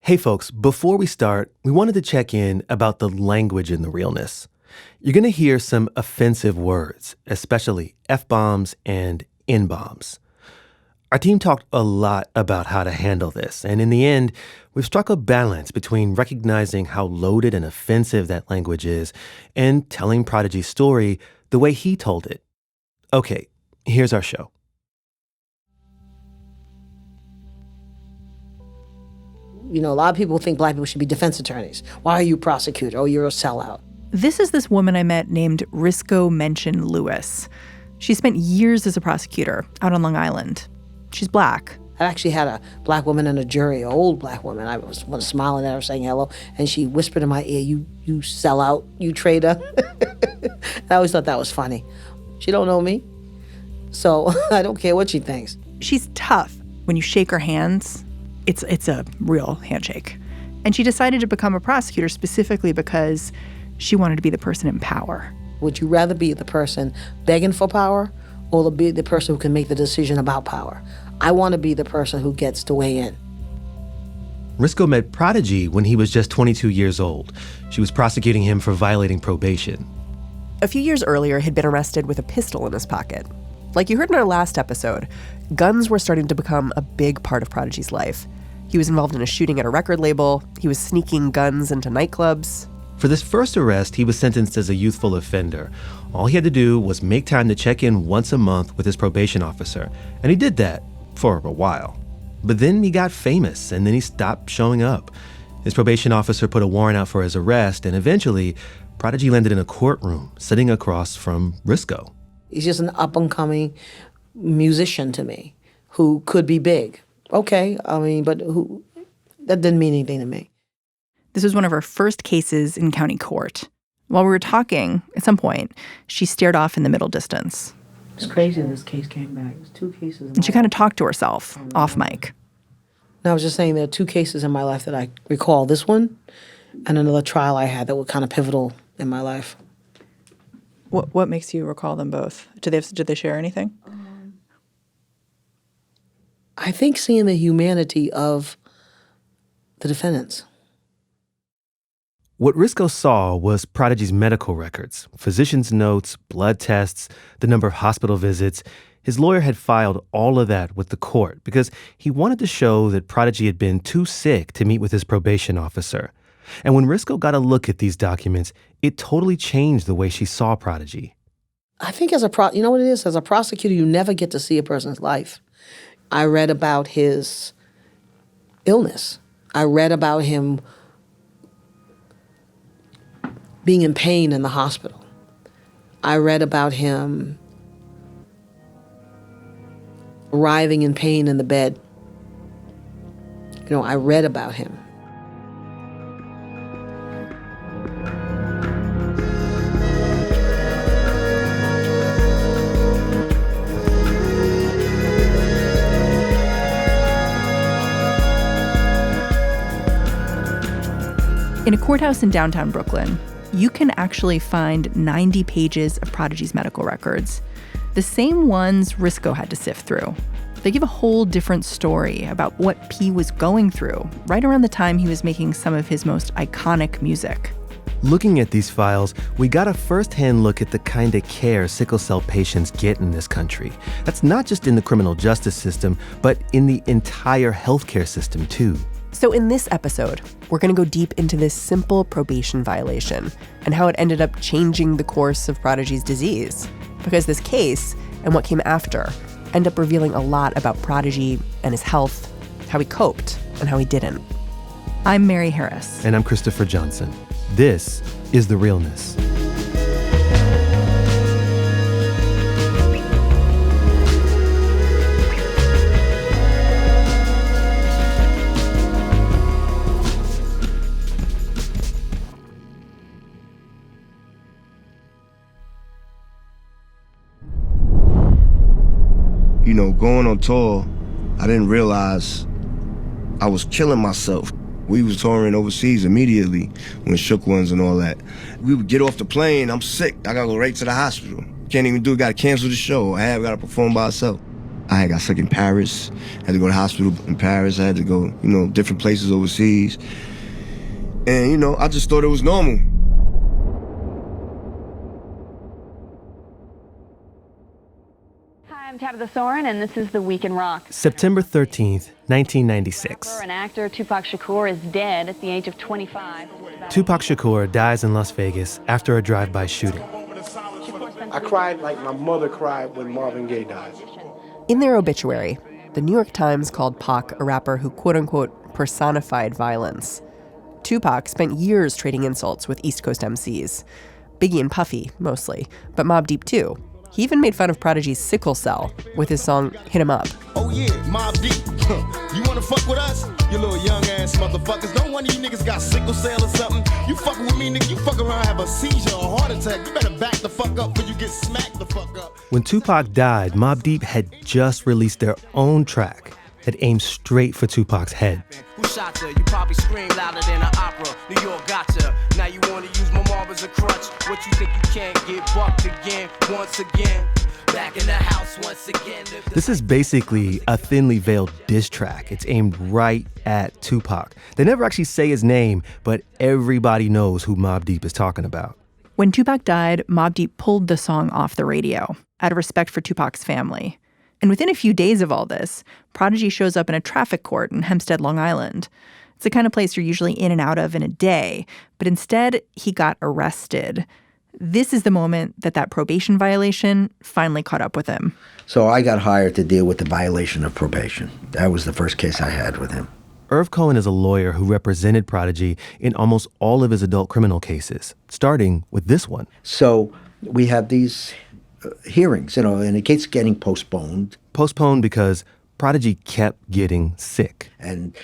Hey folks, before we start, we wanted to check in about the language in the Realness. You're going to hear some offensive words, especially F-bombs and N-bombs. Our team talked a lot about how to handle this, and in the end, we've struck a balance between recognizing how loaded and offensive that language is and telling Prodigy's story the way he told it. Okay, here's our show. You know, a lot of people think black people should be defense attorneys. Why are you a prosecutor? Oh, you're a sellout. This is this woman I met named Risco Mention Lewis. She spent years as a prosecutor out on Long Island. She's black. I actually had a black woman in a jury, an old black woman. I was smiling at her, saying hello, and she whispered in my ear, you sellout, you traitor. I always thought that was funny. She don't know me, so I don't care what she thinks. She's tough. When you shake her hands, it's a real handshake. And she decided to become a prosecutor specifically because she wanted to be the person in power. Would you rather be the person begging for power or be the person who can make the decision about power? I want to be the person who gets to weigh in. Risco met Prodigy when he was just 22 years old. She was prosecuting him for violating probation. A few years earlier, he'd been arrested with a pistol in his pocket. Like you heard in our last episode, guns were starting to become a big part of Prodigy's life. He was involved in a shooting at a record label. He was sneaking guns into nightclubs. For this first arrest, he was sentenced as a youthful offender. All he had to do was make time to check in once a month with his probation officer, and he did that for a while. But then he got famous, and then he stopped showing up. His probation officer put a warrant out for his arrest, and eventually, Prodigy landed in a courtroom, sitting across from Risco. He's just an up-and-coming musician to me who could be big. Okay, but that didn't mean anything to me. This was one of her first cases in county court. While we were talking, at some point, she stared off in the middle distance. It's crazy this case came back. There's 2 cases. And she kind of talked to herself, off mic. And I was just saying there are 2 cases in my life that I recall. This one and another trial I had that were kind of pivotal in my life. What makes you recall them both? Did they share anything? I think seeing the humanity of the defendants. What Risco saw was Prodigy's medical records, physician's notes, blood tests, the number of hospital visits. His lawyer had filed all of that with the court because he wanted to show that Prodigy had been too sick to meet with his probation officer. And when Risco got a look at these documents, it totally changed the way she saw Prodigy. I think you know what it is? As a prosecutor, you never get to see a person's life. I read about his illness. I read about him being in pain in the hospital. I read about him writhing in pain in the bed. I read about him. In a courthouse in downtown Brooklyn, you can actually find 90 pages of Prodigy's medical records, the same ones Risco had to sift through. They give a whole different story about what P was going through right around the time he was making some of his most iconic music. Looking at these files, we got a first-hand look at the kind of care sickle cell patients get in this country. That's not just in the criminal justice system, but in the entire healthcare system, too. So in this episode, we're going to go deep into this simple probation violation and how it ended up changing the course of Prodigy's disease. Because this case and what came after end up revealing a lot about Prodigy and his health, how he coped and how he didn't. I'm Mary Harris. And I'm Christopher Johnson. This is The Realness. Going on tour, I didn't realize I was killing myself. We was touring overseas immediately when shook ones and all that. We would get off the plane, I'm sick, I gotta go right to the hospital. Can't even do it, gotta cancel the show. I gotta perform by myself. I had got sick in Paris, had to go to the hospital in Paris, I had to go, different places overseas. And, I just thought it was normal. Hi, I'm Tabitha Soren, and this is The Week in Rock. September 13th, 1996. Rapper and actor Tupac Shakur is dead at the age of 25. Tupac Shakur dies in Las Vegas after a drive-by shooting. I cried like my mother cried when Marvin Gaye died. In their obituary, the New York Times called Pac a rapper who quote-unquote personified violence. Tupac spent years trading insults with East Coast MCs. Biggie and Puffy, mostly, but Mobb Deep too. He even made fun of Prodigy's sickle cell with his song Hit 'Em Up. Oh yeah, Mobb Deep. You wanna fuck with us? You little young ass motherfuckers. Don't one of you niggas got sickle cell or something? You fucking with me, nigga, you fuck around, have a seizure or a heart attack. You better back the fuck up before you get smacked the fuck up. When Tupac died, Mobb Deep had just released their own track that aimed straight for Tupac's head. Who shot her? You probably scream louder than an opera. New York gotcha. Now you wanna use my mob as a crutch. What you think you can't get bucked again, once again. Back in the house once again. This is basically a thinly veiled diss track. It's aimed right at Tupac. They never actually say his name, but everybody knows who Mobb Deep is talking about. When Tupac died, Mobb Deep pulled the song off the radio out of respect for Tupac's family. And within a few days of all this, Prodigy shows up in a traffic court in Hempstead, Long Island. It's the kind of place you're usually in and out of in a day, but instead he got arrested. This is the moment that probation violation finally caught up with him. So I got hired to deal with the violation of probation. That was the first case I had with him. Irv Cohen is a lawyer who represented Prodigy in almost all of his adult criminal cases, starting with this one. So we have these hearings, and it keeps getting postponed. Postponed because Prodigy kept getting sick. And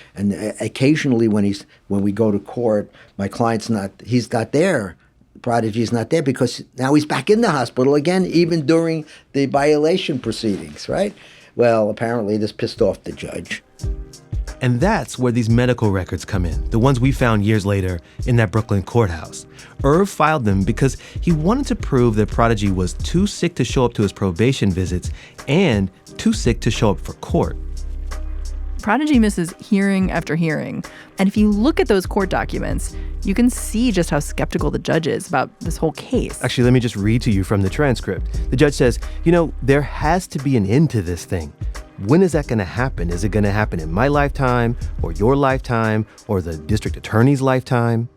occasionally when we go to court, my client's he's not there. Prodigy's not there because now he's back in the hospital again, even during the violation proceedings, right? Well, apparently this pissed off the judge. And that's where these medical records come in, the ones we found years later in that Brooklyn courthouse. Irv filed them because he wanted to prove that Prodigy was too sick to show up to his probation visits and too sick to show up for court. Prodigy misses hearing after hearing. And if you look at those court documents, you can see just how skeptical the judge is about this whole case. Actually, let me just read to you from the transcript. The judge says, there has to be an end to this thing. When is that going to happen? Is it going to happen in my lifetime or your lifetime or the district attorney's lifetime?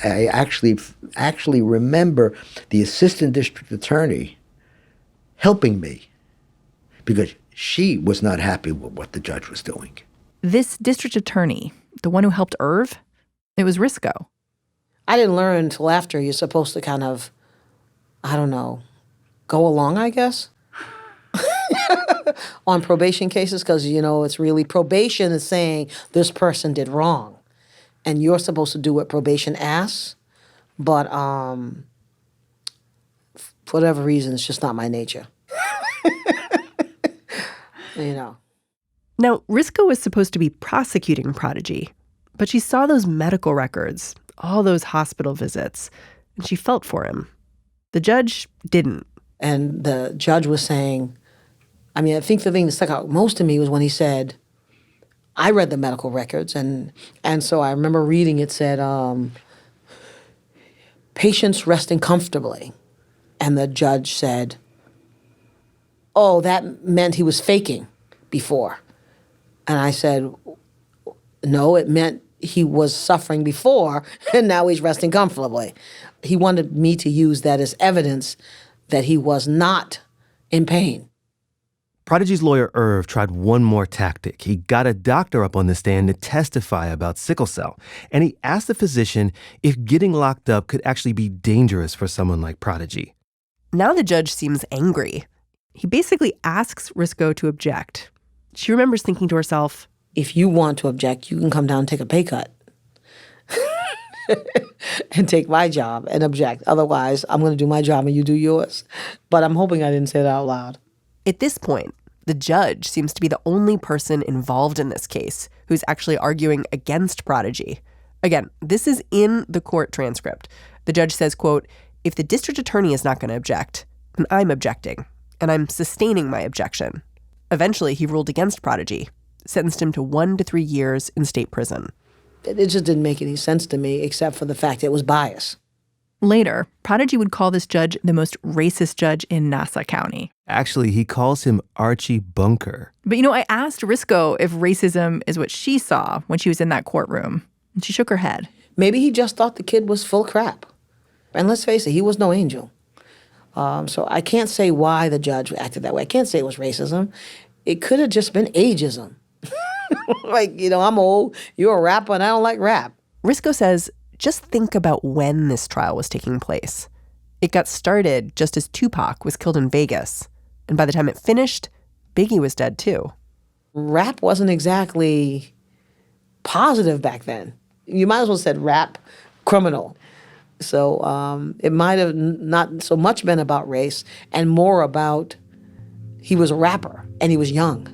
I actually remember the assistant district attorney helping me because she was not happy with what the judge was doing. This district attorney, the one who helped Irv, it was Risco. I didn't learn until after you're supposed to kind of, go along, I guess, on probation cases because, it's really probation is saying this person did wrong. And you're supposed to do what probation asks. But for whatever reason, it's just not my nature. Now, Risco was supposed to be prosecuting Prodigy, but she saw those medical records, all those hospital visits, and she felt for him. The judge didn't. And the judge was saying, I think the thing that stuck out most to me was when he said, I read the medical records, and so I remember reading it said, patients resting comfortably. And the judge said, oh, that meant he was faking before. And I said, no, it meant he was suffering before, and now he's resting comfortably. He wanted me to use that as evidence that he was not in pain. Prodigy's lawyer, Irv, tried one more tactic. He got a doctor up on the stand to testify about sickle cell, and he asked the physician if getting locked up could actually be dangerous for someone like Prodigy. Now the judge seems angry. He basically asks Risco to object. She remembers thinking to herself, if you want to object, you can come down and take a pay cut and take my job and object. Otherwise, I'm going to do my job and you do yours. But I'm hoping I didn't say that out loud. At this point, the judge seems to be the only person involved in this case who's actually arguing against Prodigy. Again, this is in the court transcript. The judge says, quote, if the district attorney is not going to object, then I'm objecting, and I'm sustaining my objection. Eventually, he ruled against Prodigy, sentenced him to 1 to 3 years in state prison. It just didn't make any sense to me, except for the fact it was bias. Later, Prodigy would call this judge the most racist judge in Nassau County. Actually, he calls him Archie Bunker. But, I asked Risco if racism is what she saw when she was in that courtroom, and she shook her head. Maybe he just thought the kid was full crap. And let's face it, he was no angel. So I can't say why the judge acted that way. I can't say it was racism. It could have just been ageism. I'm old, you're a rapper, and I don't like rap. Risco says, just think about when this trial was taking place. It got started just as Tupac was killed in Vegas. And by the time it finished, Biggie was dead too. Rap wasn't exactly positive back then. You might as well have said rap criminal. So it might have not so much been about race and more about he was a rapper and he was young.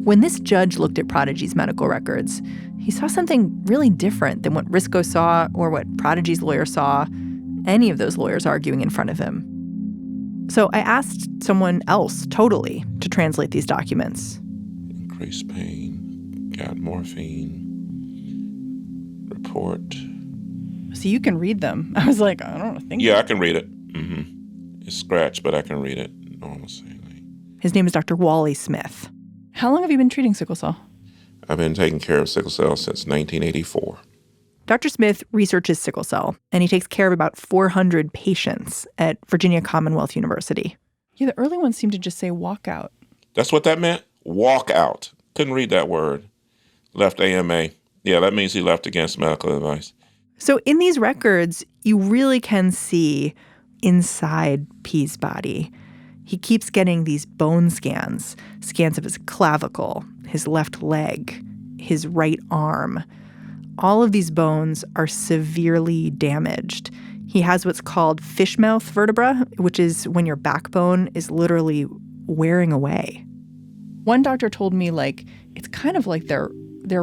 When this judge looked at Prodigy's medical records, he saw something really different than what Risco saw or what Prodigy's lawyer saw, any of those lawyers arguing in front of him. So I asked someone else totally to translate these documents. Increased pain, got morphine, report. So you can read them. I was like, I don't think. Yeah, I can read it. It's scratched, but I can read it normally. His name is Dr. Wally Smith. How long have you been treating sickle cell? I've been taking care of sickle cell since 1984. Dr. Smith researches sickle cell, and he takes care of about 400 patients at Virginia Commonwealth University. Yeah, the early ones seem to just say walk out. That's what that meant? Walk out. Couldn't read that word. Left AMA. Yeah, that means he left against medical advice. So in these records, you really can see inside P's body. He keeps getting these bone scans of his clavicle, his left leg, his right arm. All of these bones are severely damaged. He has what's called fish mouth vertebra, which is when your backbone is literally wearing away. One doctor told me, it's kind of like they're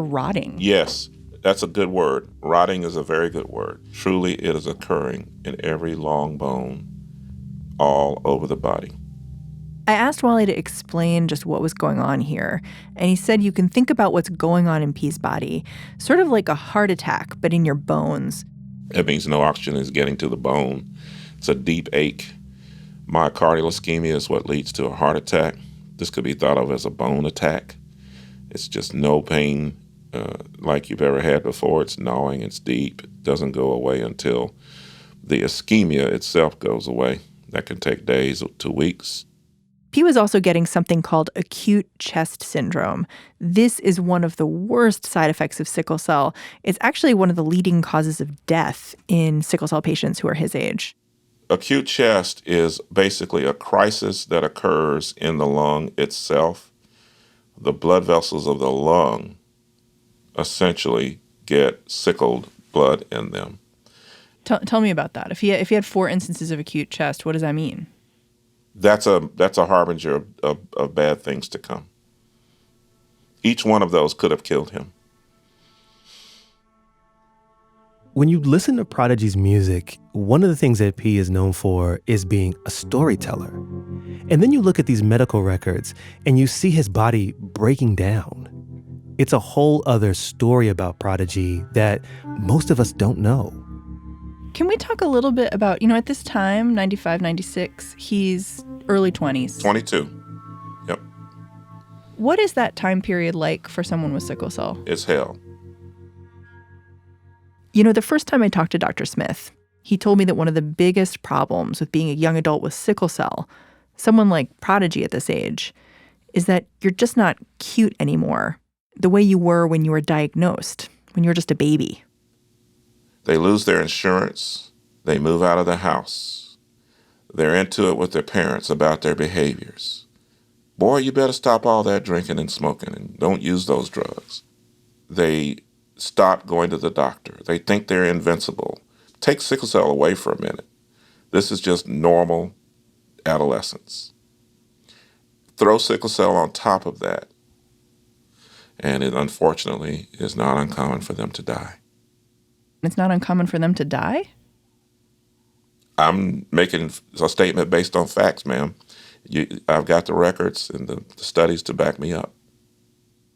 rotting. Yes, that's a good word. Rotting is a very good word. Truly, it is occurring in every long bone all over the body. I asked Wally to explain just what was going on here, and he said you can think about what's going on in P's body, sort of like a heart attack, but in your bones. That means no oxygen is getting to the bone. It's a deep ache. Myocardial ischemia is what leads to a heart attack. This could be thought of as a bone attack. It's just no pain like you've ever had before. It's gnawing, it's deep. It doesn't go away until the ischemia itself goes away. That can take days to weeks. P was also getting something called acute chest syndrome. This is one of the worst side effects of sickle cell. It's actually one of the leading causes of death in sickle cell patients who are his age. Acute chest is basically a crisis that occurs in the lung itself. The blood vessels of the lung essentially get sickled blood in them. Tell me about that. If he had 4 instances of acute chest, what does that mean? That's a harbinger of bad things to come. Each one of those could have killed him. When you listen to Prodigy's music, one of the things that P is known for is being a storyteller. And then you look at these medical records and you see his body breaking down. It's a whole other story about Prodigy that most of us don't know. Can we talk a little bit about, at this time, 95, 96, he's early 20s. 22. Yep. What is that time period like for someone with sickle cell? It's hell. The first time I talked to Dr. Smith, he told me that one of the biggest problems with being a young adult with sickle cell, someone like Prodigy at this age, is that you're just not cute anymore, the way you were when you were diagnosed, when you were just a baby. They lose their insurance. They move out of the house. They're into it with their parents about their behaviors. Boy, you better stop all that drinking and smoking and don't use those drugs. They stop going to the doctor. They think they're invincible. Take sickle cell away for a minute. This is just normal adolescence. Throw sickle cell on top of that, and it unfortunately is not uncommon for them to die. It's not uncommon for them to die? I'm making a statement based on facts, ma'am. I've got the records and the studies to back me up.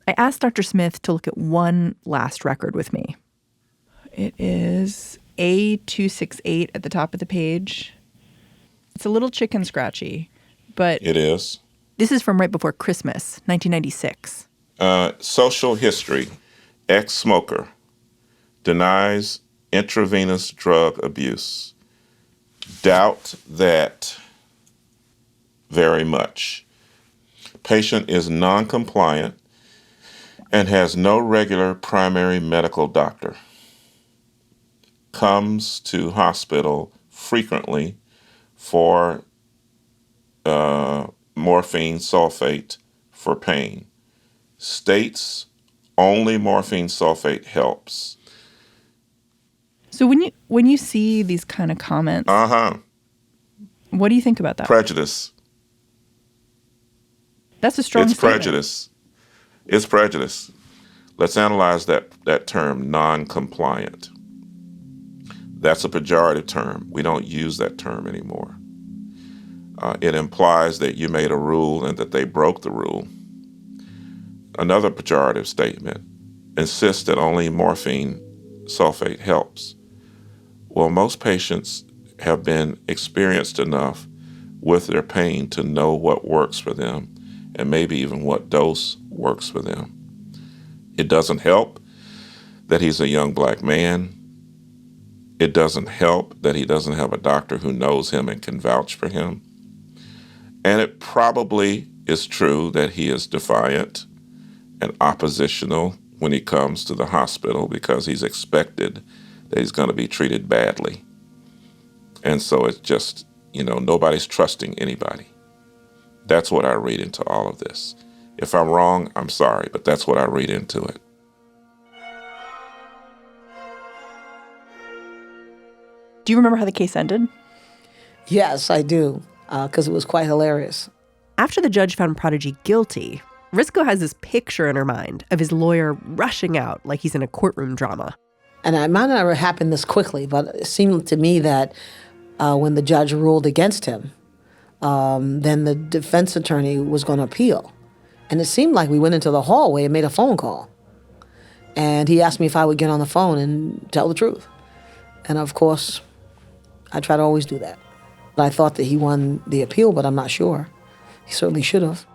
I asked Dr. Smith to look at one last record with me. It is A268 at the top of the page. It's a little chicken scratchy, but It is. This is from right before Christmas, 1996. Social history. Ex-smoker. Denies intravenous drug abuse. Doubt that very much. Patient is non-compliant and has no regular primary medical doctor. Comes to hospital frequently for morphine sulfate for pain. States only morphine sulfate helps. So when you see these kind of comments, what do you think about that? Prejudice. That's a strong statement. Prejudice. It's prejudice. Let's analyze that term, non-compliant. That's a pejorative term. We don't use that term anymore. It implies that you made a rule and that they broke the rule. Another pejorative statement, insist that only morphine sulfate helps. Well, most patients have been experienced enough with their pain to know what works for them and maybe even what dose works for them. It doesn't help that he's a young black man. It doesn't help that he doesn't have a doctor who knows him and can vouch for him. And it probably is true that he is defiant and oppositional when he comes to the hospital because he's expected that he's going to be treated badly. And so it's just, nobody's trusting anybody. That's what I read into all of this. If I'm wrong, I'm sorry, but that's what I read into it. Do you remember how the case ended? Yes, I do, because it was quite hilarious. After the judge found Prodigy guilty, Risco has this picture in her mind of his lawyer rushing out like he's in a courtroom drama. And it might not have happened this quickly, but it seemed to me that when the judge ruled against him, then the defense attorney was going to appeal. And it seemed like we went into the hallway and made a phone call. And he asked me if I would get on the phone and tell the truth. And of course, I try to always do that. But I thought that he won the appeal, but I'm not sure. He certainly should have.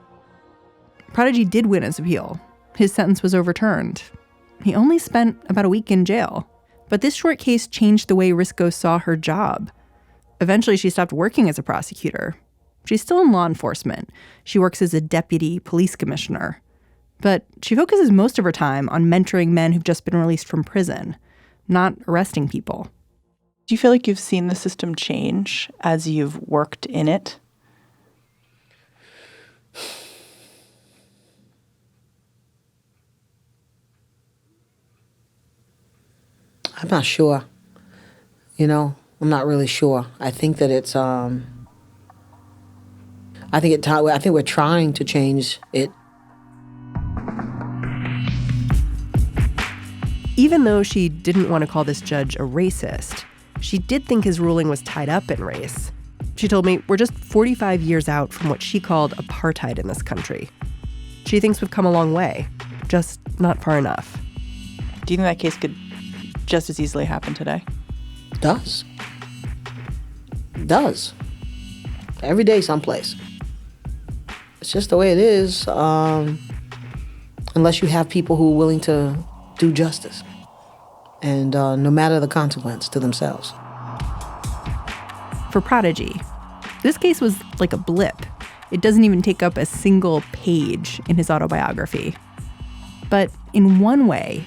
Prodigy did win his appeal. His sentence was overturned. He only spent about a week in jail. But this short case changed the way Risco saw her job. Eventually, she stopped working as a prosecutor. She's still in law enforcement. She works as a deputy police commissioner. But she focuses most of her time on mentoring men who've just been released from prison, not arresting people. Do you feel like you've seen the system change as you've worked in it? I'm not sure. I'm not really sure. I think that it's, I think we're trying to change it. Even though she didn't want to call this judge a racist, she did think his ruling was tied up in race. She told me we're just 45 years out from what she called apartheid in this country. She thinks we've come a long way, just not far enough. Do you think that case could just as easily happen today? Does. Does. Every day someplace. It's just the way it is, unless you have people who are willing to do justice. And no matter the consequence to themselves. For Prodigy, this case was like a blip. It doesn't even take up a single page in his autobiography. But in one way,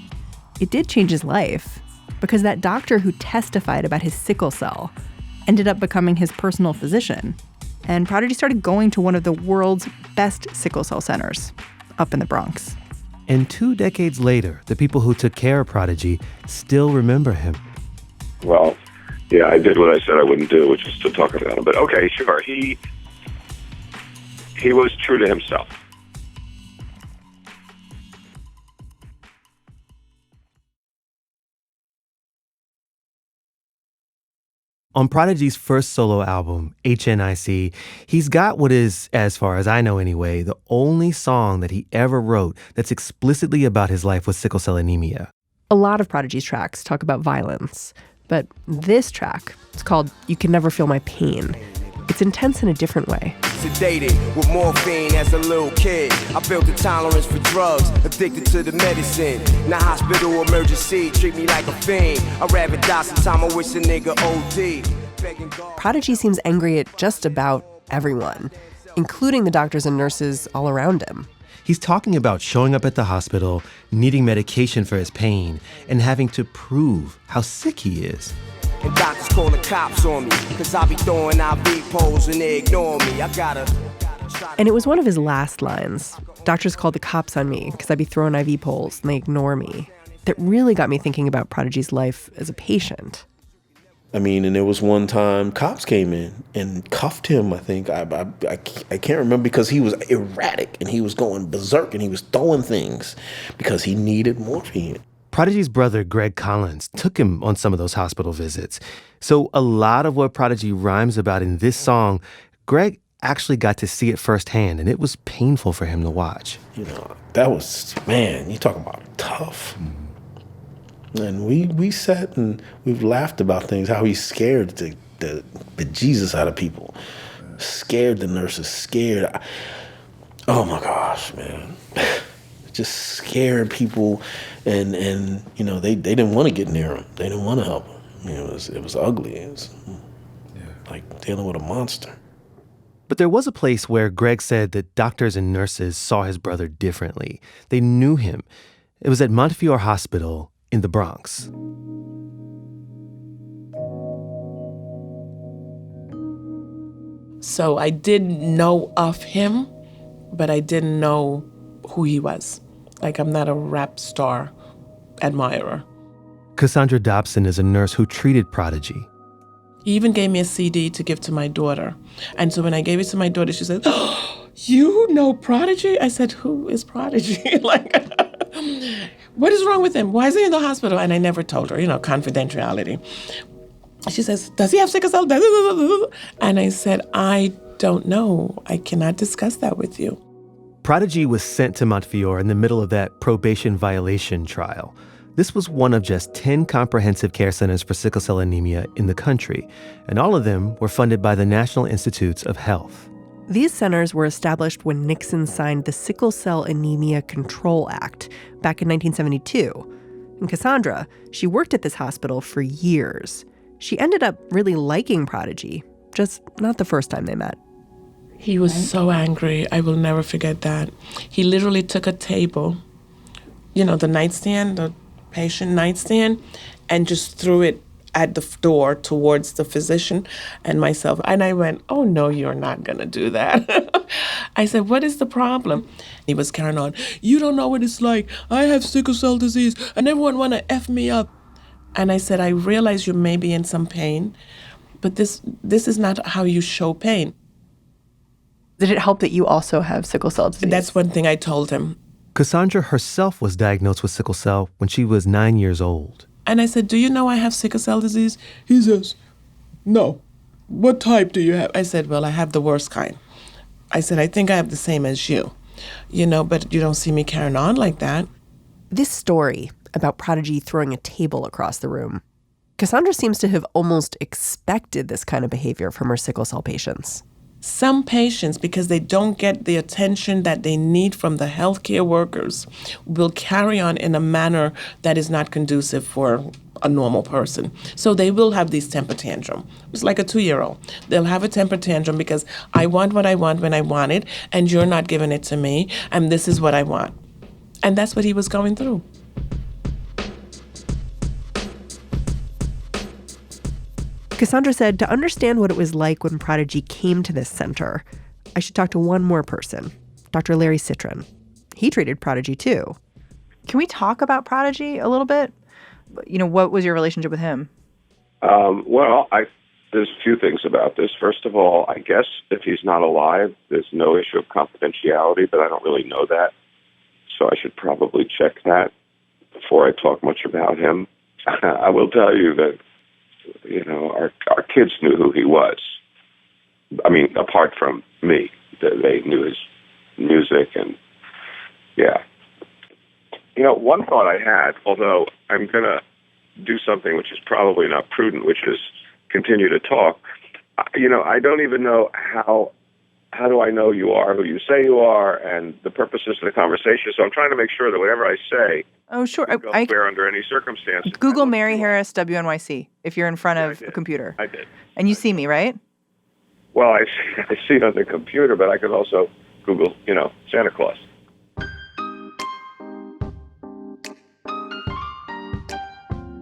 it did change his life, because that doctor who testified about his sickle cell ended up becoming his personal physician. And Prodigy started going to one of the world's best sickle cell centers up in the Bronx. And 2 decades later, the people who took care of Prodigy still remember him. Well, yeah, I did what I said I wouldn't do, which was to talk about him. But okay, sure. He was true to himself. On Prodigy's first solo album, HNIC, he's got what is, as far as I know anyway, the only song that he ever wrote that's explicitly about his life with sickle cell anemia. A lot of Prodigy's tracks talk about violence, but this track, it's called You Can Never Feel My Pain. It's intense in a different way. Sedated with morphine as a little kid. I built a tolerance for drugs, addicted to the medicine. Now hospital emergency, treat me like a fiend. I'd rather die sometime, I wish a nigga OD. Prodigy seems angry at just about everyone, including the doctors and nurses all around him. He's talking about showing up at the hospital, needing medication for his pain, and having to prove how sick he is. And doctors calling cops on me, cause I be throwing IV poles and they ignore me. And it was one of his last lines. Doctors called the cops on me because I be throwing IV poles and they ignore me. That really got me thinking about Prodigy's life as a patient. I mean, and there was one time cops came in and cuffed him, I think. I can't remember because he was erratic and he was going berserk and he was throwing things because he needed morphine. Prodigy's brother, Greg Collins, took him on some of those hospital visits. So a lot of what Prodigy rhymes about in this song, Greg actually got to see it firsthand, and it was painful for him to watch. You know, that was, man, you talking about tough. And we sat and we've laughed about things, how he scared the bejesus out of people. Scared the nurses, scared. Oh my gosh, man. Just scared people, and you know, they didn't want to get near him. They didn't want to help him. You know, it was ugly. It was like dealing with a monster. But there was a place where Greg said that doctors and nurses saw his brother differently. They knew him. It was at Montefiore Hospital in the Bronx. So I did know of him, but I didn't know who he was. Like, I'm not a rap star admirer. Cassandra Dobson is a nurse who treated Prodigy. He even gave me a CD to give to my daughter. And so when I gave it to my daughter, she said, "Oh, you know Prodigy?" I said, "Who is Prodigy?" Like, what is wrong with him? Why is he in the hospital? And I never told her, you know, confidentiality. She says, "Does he have sickle cell?" And I said, "I don't know. I cannot discuss that with you." Prodigy was sent to Montefiore in the middle of that probation violation trial. This was one of just 10 comprehensive care centers for sickle cell anemia in the country, and all of them were funded by the National Institutes of Health. These centers were established when Nixon signed the Sickle Cell Anemia Control Act back in 1972. And Cassandra, she worked at this hospital for years. She ended up really liking Prodigy, just not the first time they met. He was so angry. I will never forget that. He literally took a table, you know, the nightstand, the patient nightstand, and just threw it at the door towards the physician and myself. And I went, "Oh, no, you're not going to do that." I said, "What is the problem?" He was carrying on. "You don't know what it's like. I have sickle cell disease and everyone want to F me up." And I said, "I realize you may be in some pain, but this is not how you show pain." Did it help that you also have sickle cell disease? That's one thing I told him. Cassandra herself was diagnosed with sickle cell when she was 9 years old. And I said, "Do you know I have sickle cell disease?" He says, "No. What type do you have?" I said, "Well, I have the worst kind." I said, "I think I have the same as you, you know, but you don't see me carrying on like that." This story about Prodigy throwing a table across the room, Cassandra seems to have almost expected this kind of behavior from her sickle cell patients. Some patients, because they don't get the attention that they need from the healthcare workers, will carry on in a manner that is not conducive for a normal person. So they will have these temper tantrum. It's like a 2-year-old. They'll have a temper tantrum because I want what I want when I want it, and you're not giving it to me, and this is what I want. And that's what he was going through. Cassandra said to understand what it was like when Prodigy came to this center, I should talk to one more person, Dr. Larry Citron. He treated Prodigy too. Can we talk about Prodigy a little bit? You know, what was your relationship with him? Well, there's a few things about this. First of all, I guess if he's not alive, there's no issue of confidentiality, but I don't really know that. So I should probably check that before I talk much about him. I will tell you that our kids knew who he was. I mean, apart from me, they knew his music and, yeah. One thought I had, although I'm going to do something which is probably not prudent, which is continue to talk. I don't even know how do I know you are who you say you are and the purposes of the conversation. So I'm trying to make sure that whatever I say, oh, sure, I swear under any circumstances. Google Mary Harris WNYC if you're in front of a computer. I did. And you see me, right? Well, I see it on the computer, but I could also Google, Santa Claus.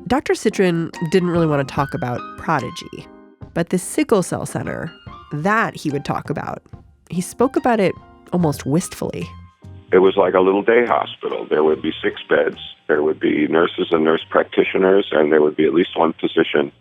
Dr. Citrin didn't really want to talk about Prodigy, but the sickle cell center, that he would talk about. He spoke about it almost wistfully. It was like a little day hospital. There would be 6 beds. There would be nurses and nurse practitioners, and there would be at least one physician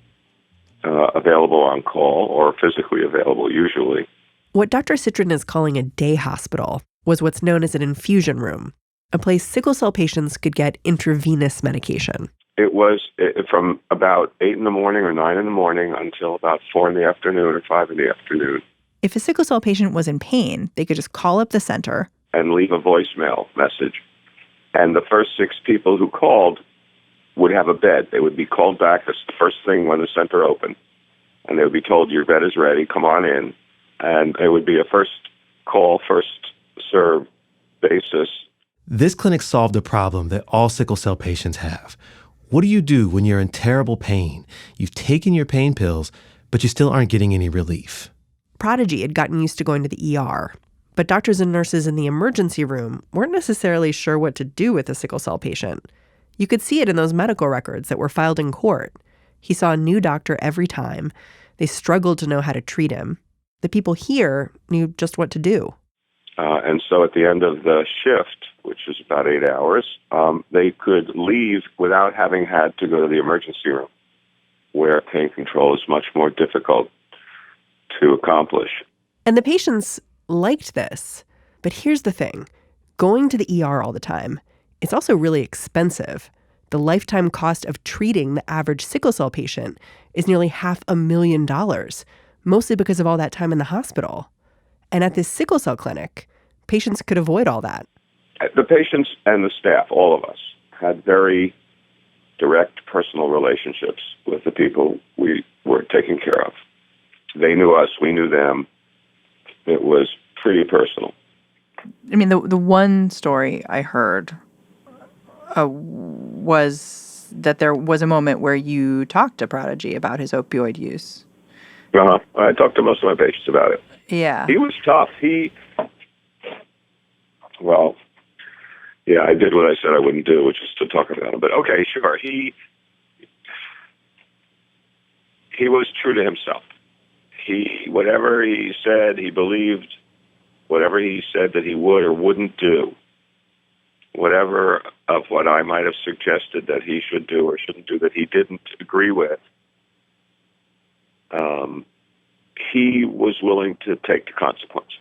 available on call or physically available usually. What Dr. Citrin is calling a day hospital was what's known as an infusion room, a place sickle cell patients could get intravenous medication. It was from about 8 in the morning or 9 in the morning until about 4 in the afternoon or 5 in the afternoon. If a sickle cell patient was in pain, they could just call up the center and leave a voicemail message. And the first 6 people who called would have a bed. They would be called back. That's the first thing when the center opened. And they would be told, your bed is ready, come on in. And it would be a first call, first serve basis. This clinic solved a problem that all sickle cell patients have. What do you do when you're in terrible pain? You've taken your pain pills, but you still aren't getting any relief. Prodigy had gotten used to going to the ER, but doctors and nurses in the emergency room weren't necessarily sure what to do with a sickle cell patient. You could see it in those medical records that were filed in court. He saw a new doctor every time. They struggled to know how to treat him. The people here knew just what to do. And so at the end of the shift, which is about 8 hours, they could leave without having had to go to the emergency room, where pain control is much more difficult to accomplish. And the patients liked this. But here's the thing. Going to the ER all the time, it's also really expensive. The lifetime cost of treating the average sickle cell patient is nearly $500,000, mostly because of all that time in the hospital. And at this sickle cell clinic, patients could avoid all that. The patients and the staff, all of us, had very direct personal relationships with the people we were taking care of. They knew us, we knew them. It was pretty personal. I mean, the one story I heard was that there was a moment where you talked to Prodigy about his opioid use. I talked to most of my patients about it. Yeah. He was tough. I did what I said I wouldn't do, which is to talk about him. But okay, sure. He was true to himself. Whatever he said, he believed. Whatever he said that he would or wouldn't do, whatever of what I might have suggested that he should do or shouldn't do that he didn't agree with, he was willing to take the consequences.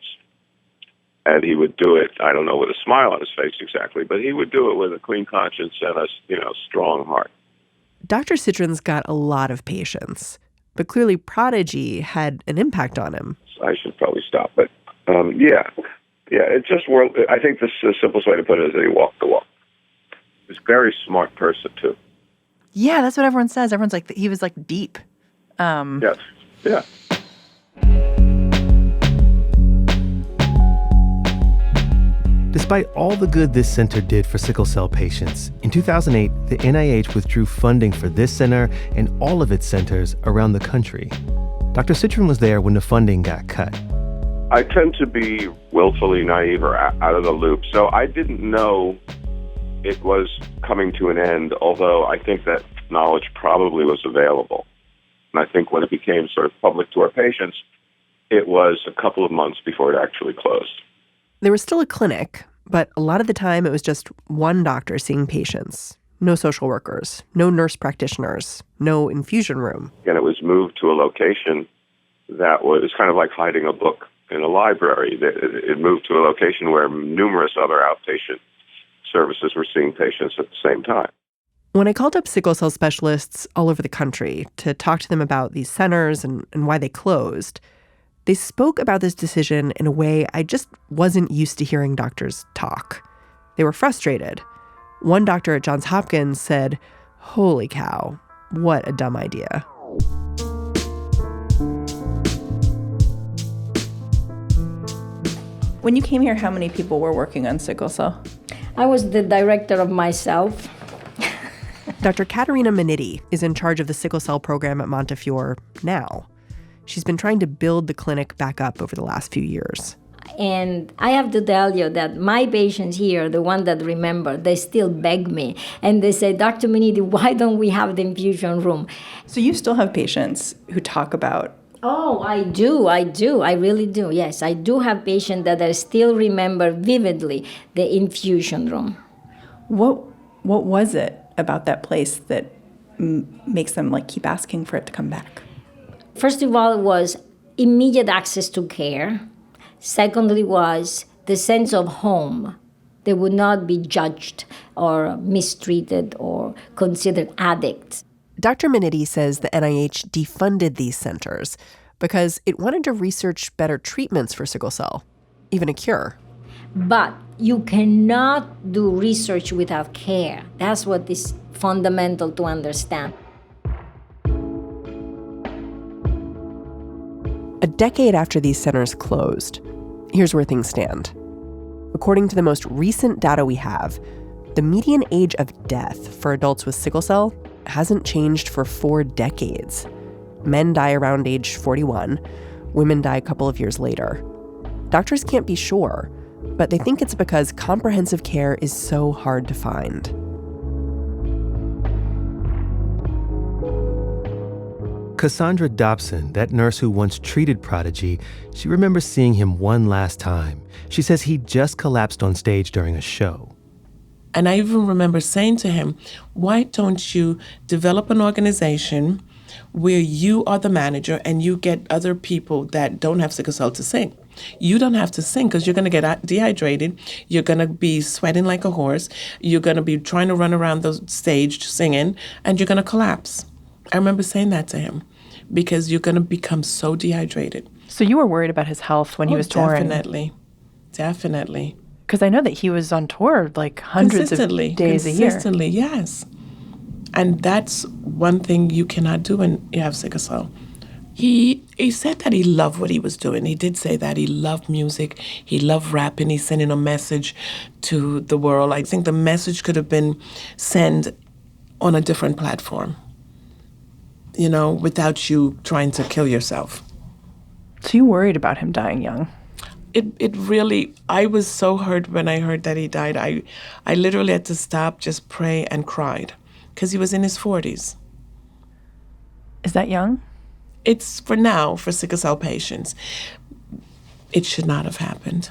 And he would do it, I don't know, with a smile on his face exactly, but he would do it with a clean conscience and a strong heart. Dr. Citrin's got a lot of patience, but clearly Prodigy had an impact on him. I should probably stop, but it's just I think the simplest way to put it is that he walked the walk. He's a very smart person, too. Yeah, that's what everyone says. Everyone's like, he was like deep. Yes, yeah. Despite all the good this center did for sickle cell patients, in 2008, the NIH withdrew funding for this center and all of its centers around the country. Dr. Citrin was there when the funding got cut. I tend to be willfully naive or out of the loop, so I didn't know it was coming to an end, although I think that knowledge probably was available. And I think when it became sort of public to our patients, it was a couple of months before it actually closed. There was still a clinic, but a lot of the time it was just one doctor seeing patients. No social workers, no nurse practitioners, no infusion room. And it was moved to a location that was kind of like hiding a book in a library. It moved to a location where numerous other outpatient services were seeing patients at the same time. When I called up sickle cell specialists all over the country to talk to them about these centers and why they closed, they spoke about this decision in a way I just wasn't used to hearing doctors talk. They were frustrated. One doctor at Johns Hopkins said, "Holy cow, what a dumb idea." When you came here, how many people were working on sickle cell? I was the director of myself. Dr. Caterina Minetti is in charge of the sickle cell program at Montefiore now. She's been trying to build the clinic back up over the last few years. And I have to tell you that my patients here, the ones that remember, they still beg me. And they say, Dr. Minetti, why don't we have the infusion room? So you still have patients who talk about... Oh, I do. I really do. Yes, I do have patients that I still remember vividly the infusion room. What was it about that place that makes them keep asking for it to come back? First of all, it was immediate access to care. Secondly was the sense of home. They would not be judged or mistreated or considered addicts. Dr. Minetti says the NIH defunded these centers because it wanted to research better treatments for sickle cell, even a cure. But you cannot do research without care. That's what is fundamental to understand. A decade after these centers closed, here's where things stand. According to the most recent data we have, the median age of death for adults with sickle cell hasn't changed for 4 decades. Men die around age 41, women die a couple of years later. Doctors can't be sure, but they think it's because comprehensive care is so hard to find. Cassandra Dobson, that nurse who once treated Prodigy, she remembers seeing him one last time. She says he just collapsed on stage during a show. And I even remember saying to him, why don't you develop an organization where you are the manager and you get other people that don't have sickle cell to sing? You don't have to sing because you're going to get dehydrated. You're going to be sweating like a horse. You're going to be trying to run around the stage singing, and you're going to collapse. I remember saying that to him because you're going to become so dehydrated. So you were worried about his health when he was touring? Definitely. Because I know that he was on tour hundreds of days a year. Consistently, yes. And that's one thing you cannot do when you have sickle cell. He said that he loved what he was doing. He did say that. He loved music. He loved rapping. He's sending a message to the world. I think the message could have been sent on a different platform, without you trying to kill yourself. So you worried about him dying young? It really, I was so hurt when I heard that he died. I literally had to stop, just pray and cried because he was in his 40s. Is that young? It's for now, for sickle cell patients. It should not have happened.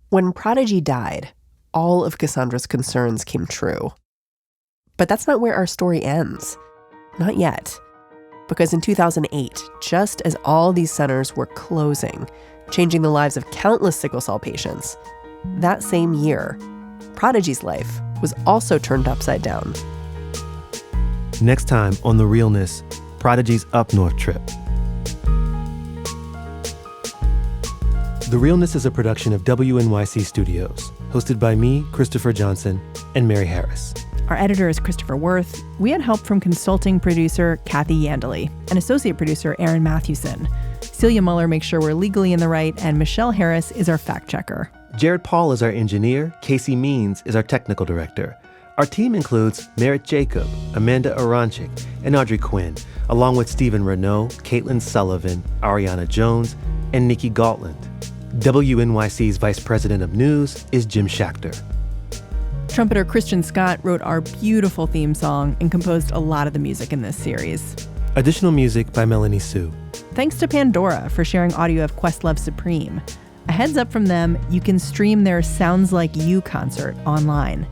When Prodigy died, all of Cassandra's concerns came true. But that's not where our story ends. Not yet. Because in 2008, just as all these centers were closing, changing the lives of countless sickle cell patients, that same year, Prodigy's life was also turned upside down. Next time on The Realness, Prodigy's Up North trip. The Realness is a production of WNYC Studios, hosted by me, Christopher Johnson, and Mary Harris. Our editor is Christopher Worth. We had help from consulting producer Kathy Yandeli and associate producer Aaron Mathewson. Celia Muller makes sure we're legally in the right, and Michelle Harris is our fact checker. Jared Paul is our engineer. Casey Means is our technical director. Our team includes Merritt Jacob, Amanda Aronchik, and Audrey Quinn, along with Stephen Renaud, Caitlin Sullivan, Ariana Jones, and Nikki Galtland. WNYC's Vice President of News is Jim Schachter. Trumpeter Christian Scott wrote our beautiful theme song and composed a lot of the music in this series. Additional music by Melanie Sue. Thanks to Pandora for sharing audio of Questlove Supreme. A heads up from them, you can stream their Sounds Like You concert online.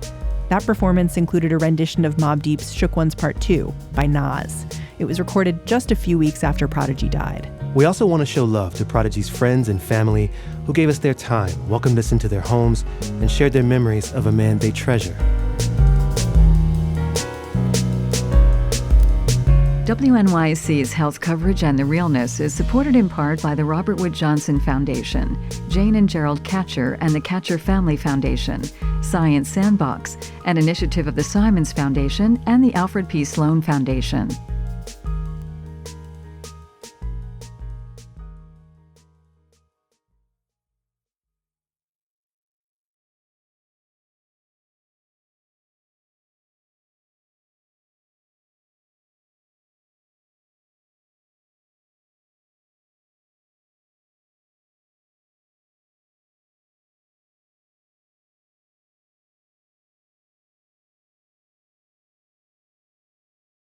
That performance included a rendition of Mobb Deep's Shook Ones Part 2 by Nas. It was recorded just a few weeks after Prodigy died. We also want to show love to Prodigy's friends and family who gave us their time, welcomed us into their homes, and shared their memories of a man they treasure. WNYC's health coverage and the Realness is supported in part by the Robert Wood Johnson Foundation, Jane and Gerald Katcher and the Katcher Family Foundation, Science Sandbox, an initiative of the Simons Foundation and the Alfred P. Sloan Foundation.